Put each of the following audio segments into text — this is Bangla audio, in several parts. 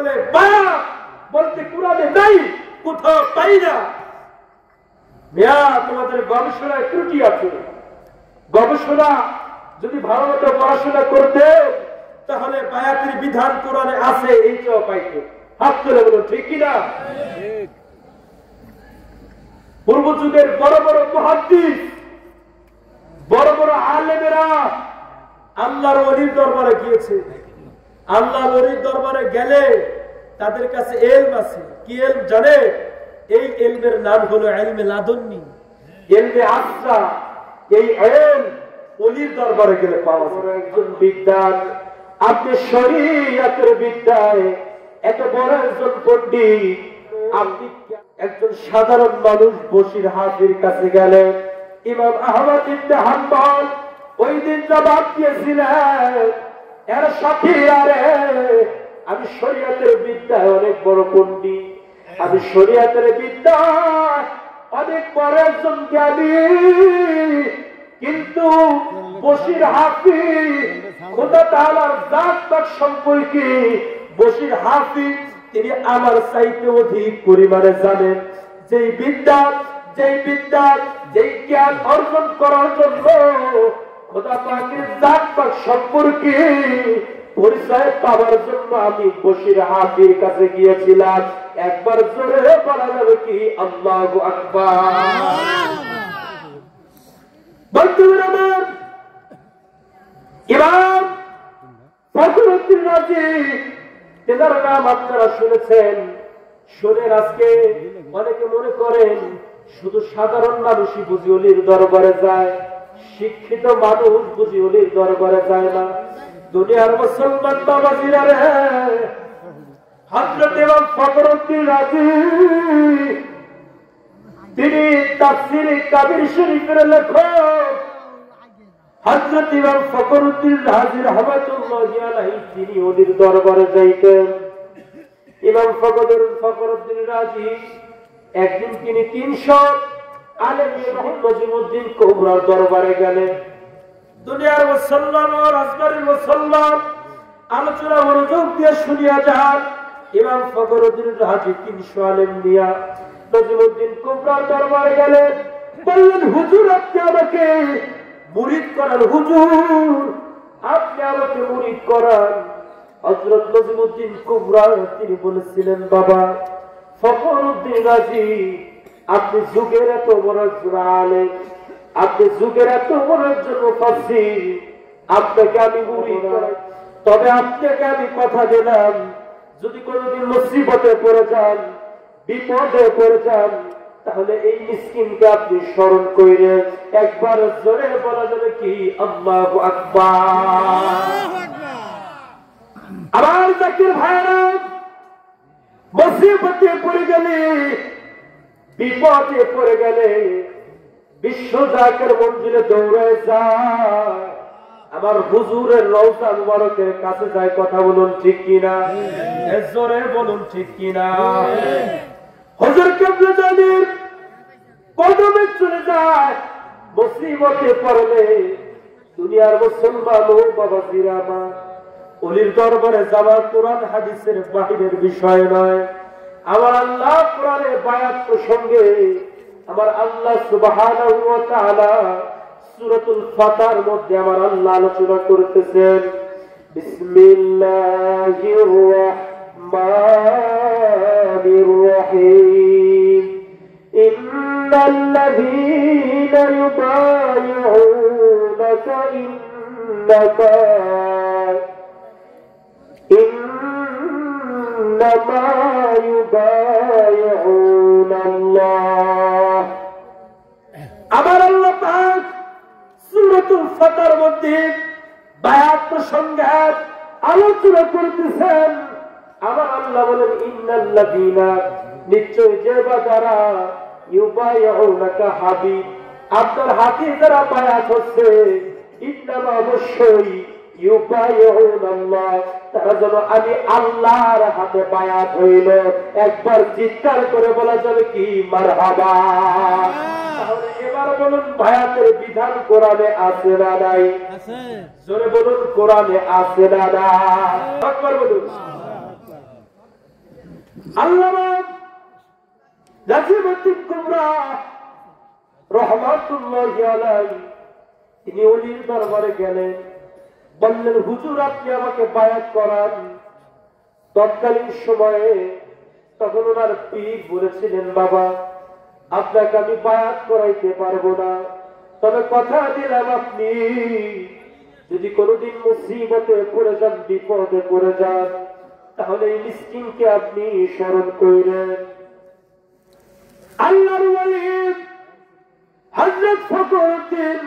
বলে বায়াত বলতে কোরআনে নাই, কোথাও পাই না। মিয়া তোমাদের গবেষণায় ত্রুটি আছে। গবেষণা যদি ভালো মতো পড়াশোনা করতে তাহলে বায়াতের বিধান কোরআনে আছে, এইটাও পাইতো। হাত তুলে বলো ঠিক কিনা? পূর্ব যুগের বড় বড় মুহাদ্দিস, বড় বড় আলেমেরা আল্লাহর ওলির দরবারে গিয়েছে। আল্লাহর ওলির দরবারে গেলে তাদের কাছে ইলম আছে। কি ইলম জানে? এই ইলমের নাম হলো ইলমে লাদুন্নি, ইলমে আসরা। এই ইলম ওলির দরবারে গেলে পাওয়া যায়। একজন বিদ্বান, আপনি শরীয়তের বিদ্যায় এত বড় একজন পণ্ডিত, আপনি একজন সাধারণ মানুষ বশির হাফির কাছে গেলেন। ইমাম আহমদ ইবনে হাম্বল ওই দিন জবাব দিয়েছিলেন, এর সাথীরা রে, আমি শরীয়তের বিদ্যায় অনেক বড় পণ্ডিত, আমি শরীয়তের বিদ্যায় অনেক বড় একজন জ্ঞানী, কিন্তু বশির হাফিজ খোদা তাআলার জাত পাক সম্পর্কে বশির হাফিজ তিনি আমার চাইতে অধিক পরিমাণে জানেন। যেই বিদ্যা যেই জ্ঞান অর্জন করার জন্য খোদা পাকের জাত পাক সম্পর্কে পরিচয় পাওয়ার জন্য আমি বশির হাফির কাছে গিয়েছিলাম। একবার জোরে বলা যাবে কি আল্লাহু আকবার? বন্ধুরা আমার, ইমাম ফখরুদ্দীন রাজি, তেনার নাম আপনারা শুনেছেন। শুনে আজকে অনেকে মনে করেন শুধু সাধারণ মানুষই বুঝি ওলির দরবারে যায়, শিক্ষিত মানুষ বুঝি ওলির দরবারে যায় না। দুনিয়ার মুসলমান বাবাজিরা রে, হযরত ইমাম ফখরুদ্দীন রাজি তিনি তাফসীরে কাবির শরীফের লেখক। হযরত ইমাম ফখরুদ্দীন রাজি রাহমাতুল্লাহি আলাইহি তিনি ওলির দরবারে যাইতেন। ইমাম ফখরুদ্দীন রাজি একদিন তিনি 300 আলেম নজিমুদ্দিন কুবরার দরবারে গেলেন। দুনিয়ার মুসলমান ও রাজবাড়ির মুসলমান আলোচনা মনোযোগ দিয়ে শুনিয়া যান। ইমাম ফখরুদ্দীন রাজি 300 আলেম নিয়া নজিমুদ্দিন কুবরার দরবারে গেলেন। বললেন, হুজুর আপনি আমাকে মুরিদ করান, হুজুর আপনি আমাকে মুরিদ করান। হযরত নজিমুদ্দিন কুবরা তিনি বলেছিলেন, বাবা ফখরুদ্দীন রাজি, আপনি যুগের এত বড় একজন আলেম, আপনি যুগের এত বড় একজন মুফাসসির, আপনাকে আমি মুরিদ করাই। তবে আপনাকে আমি কথা দিলাম, যদি কোনোদিন মুসিবতে পড়ে যান, বিপদে পড়ে যান, তাহলে এই মিসকিনকে আপনি স্মরণ করে একবার জোরে বলা যাবে কি আল্লাহু আকবার? আমার জাকির ভাইরা, মুসিবতে পড়ে গেলে, বিপদে পড়ে গেলে বিশ্ব জাকের মঞ্জিলে দৌড়ে যায়, আমার হুজুরের রওজা মুবারকের কাছে যায়। কথা বলুন ঠিক কিনা? জোরে বলুন ঠিক কিনা? হুজুর কেবলা জানের কদমে চলে যায়। মুসিবতে পড়লে দুনিয়ার মুসলমান ও বাবাজিরা আমার, ওলির দরবারে যাওয়া কোরআন হাদিসের বাহিরের বিষয় নয়। আমার আল্লাহ কোরআনে বায়াত প্রসঙ্গে আমার আল্লাহ সুবহানাহু ওয়া তাআলা সূরাতুল ফাতার মধ্যে আমার আল্লাহ আলোচনা করতেছেন, বিসমিল্লাহির রাহমানির রহিম, ইন্নাল্লাযীনা ইউবাইউনাকা ইন্নামা ইউবাইউনাল্লাহ। আমার আল্লাহ পাক সূরাতুল ফাতার মধ্যে বায়াত প্রসঙ্গে আলোচনা করতেছেন। আমার আল্লাহ বলেন, ইন্নাল্লাযীনা, নিশ্চয় যে বাজারা, ইউবাইউনাকা হাবিব, আপনার হাতে যারা বায়াত হচ্ছে, ইন্নামা অবশ্যই ইউবাইউনাল্লাহ, তারা যেন আমি আল্লাহর হাতে বায়াত হইল। একবার চিৎকার করে বলা যাবে কি মারহাবা? তাহলে এবার বলুন, বায়াতের বিধান কোরআনে আছে না নাই? আছে। জোরে বলুন, কোরআনে আছে না নাই? একবার বলুন। আল্লামা নাজিমুদ্দিন কুবরা রহমাতুল্লাহি আলাইহি তিনি ওলির দরবারে গেলেন, বললেন হুজুর আপনি আমাকে বায়াত করান। তৎকালীন সময়ে তখন ওনার পীর বলেছিলেন, বাবা আপনাকে আমি বায়াত করাইতে পারবো না, তবে কথা দিলাম আপনি যদি কোনোদিন মুসিবতে পড়ে যান, বিপদে পড়ে যান, তাহলে এই মিসকিনকে আপনি স্মরণ করেন। আল্লাহর ওলি হযরত ফখরুদ্দীন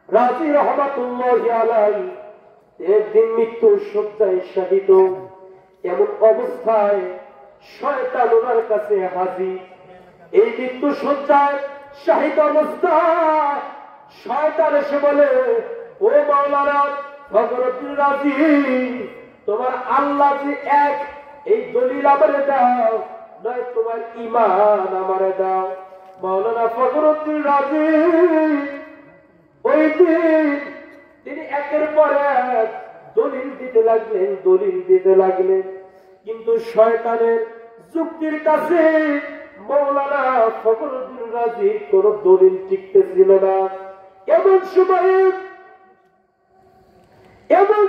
রাজি রহমাতুল্লাহি আলাইহি একদিন মৃত্যুর শয্যায় শায়িত। এমন অবস্থায় শয়তান ওনার কাছে হাজির। এই মৃত্যু শয্যায় শায়িত অবস্থায় শয়তান এসে বলে, ও মাওলানা ফখরুদ্দীন রাজি, তোমার আল্লাহ যে এক, এই দলিল আমারে দাও, নয় তোমার ঈমান আমারে দাও। মাওলানা ফখরুদ্দীন রাজি ওই দিন তিনি একের পর এক দলিল দিতে লাগলেন, কিন্তু শয়তানের যুক্তির কাছে মাওলানা ফখরুদ্দীন রাজির কোন দলিল টিকতেছিল না। এমন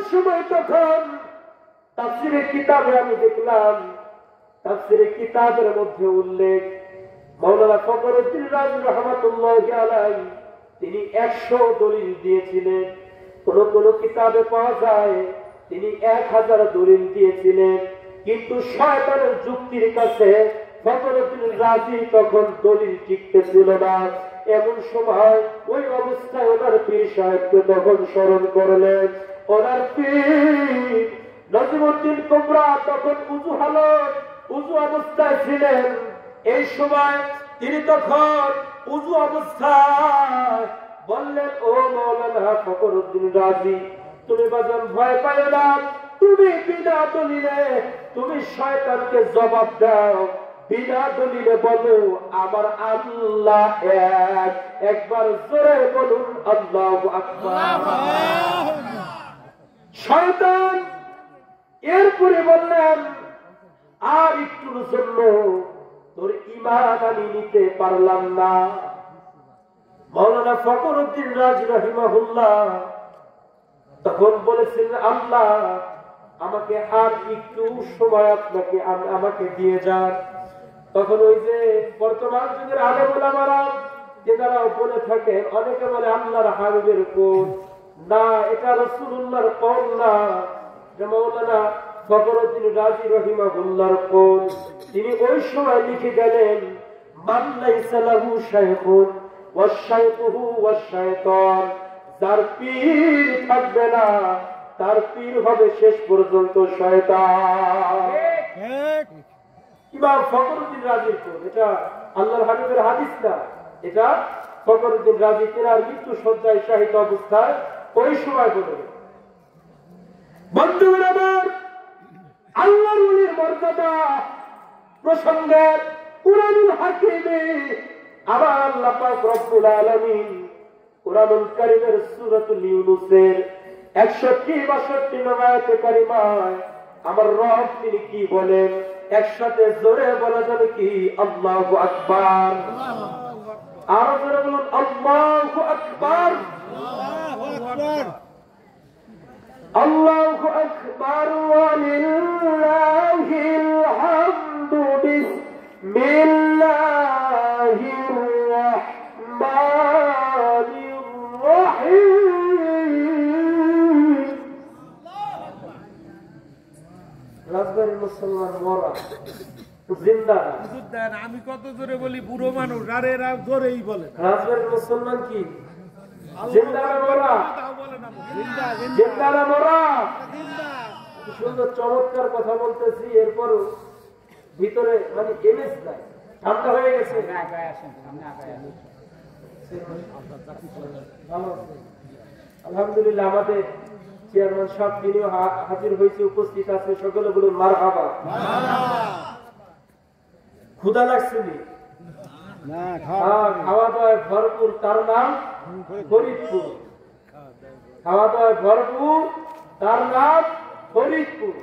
সময় তখন তাফসীরের কিতাবে আমি দেখলাম, তাফসীরের কিতাবের মধ্যে উল্লেখ, মাওলানা ফখরুদ্দীন রাজি রহমাতুল্লাহি আলাইহি তিনি 100 দলিল দিয়েছিলেন। কোন কিতাবে পাওয়া যায় তিনি 1000 দলিল দিয়েছিলেন, কিন্তু শয়তানের যুক্তির কাছে ফখরুদ্দীন রাজি তখন দলিল টিকতেছিল না। এমন সময় ওই অবস্থায় ওনার পীর সাহেবকে তখন স্মরণ করলেন। ওনার পীর নাজিমুদ্দিন কুবরা তখন উযু অবস্থায় ছিলেন। এই সময় তিনি তখন উযু অবস্থায় বললেন, ও মাওলানা ফখরুদ্দীন রাজি, তুমি বাজান ভয় পাও না, তুমি বিনা দলিলে তুমি শয়তানকে জবাব দাও, বিনা দলিলে বলো আমার আল্লাহ এক। একবার জোরে বলুন আল্লাহু আকবার। শয়তান এরপরে বললেন, আর একটুর জন্য তোর ঈমান আমি নিতে পারলাম না। মাওলানা ফখরুদ্দীন রাজি রাহিমাহুল্লাহ তখন বলেছিলেন, আল্লাহ আমাকে আর একটু সময় আপনাকে আমাকে দিয়ে যান। তখন ওই যে বর্তমান যুগের আলেম ওলামারা যারা বলে থাকেন, অনেকে বলে আল্লাহর হাবিবের কোন না, এটা রাসূলুল্লাহর কওল না, মাওলানা ফখরুদ্দীন রাজি রাহিমাহুল্লাহর কওল। তিনি ওই সময় লিখে গেলেন, মান লাইসা লাহু শাইখুন ওয়া শাইখুহু ওয়া শাইতান, যার পীর থাকবে না তার পীর হবে শেষ পর্যন্ত শয়তান। ইমাম ফখরুদ্দীন রাজির কোন, এটা আল্লাহর হাবিবের হাদিস না, এটা ফখরুদ্দীন রাজি তেনার মৃত্যু শয্যায় শায়িত অবস্থায় ওই সময় বলে। বন্ধুগণ আমার, আল্লাহর ওলির মর্যাদা প্রসঙ্গে কুরআনুল হাকিমে আবার আল্লাহ পাক রব্বুল আলামিন কুরআনুল কারীমের সূরাতুল ইউনূসের 61-62 নম্বর আয়াতে কারিমায় আমার রব তিনি কি বলেন, একসাথে জোরে বলা যাবে কি? আল্লাহু আকবার। আরো জোরে বলুন আল্লাহু আকবার। আল্লাহু আকবার ওয়া লিল্লাহিল হামদু। বিসমিল্লাহির রাহমানির রহিম। রাজবাড়ির মুসলমান মরা জিন্দা। আমি কত জোরে বলি, বুড়ো মানুষ আর এরা জোরেই বলে। রাজবাড়ির মুসলমান কি জিন্দা না মরা? জিন্দা না মরা? কি সুন্দর চমৎকার কথা বলতেছি, এরপর ভিতরে মানে এমএস নাই, ঠান্ডা হয়ে গেছে। আলহামদুলিল্লাহ আমাদের চেয়ারম্যান সাহেব তিনিও হাজির হয়েছে, উপস্থিত আছে, সকলে বলুন মারহাবা। ক্ষুধা লাগছে নি? খাওয়া দাওয়ায় ভরপুর, তার নাম ফরিদপুর। খাওয়া দাওয়ায় ভরপুর, তার নাম ফরিদপুর।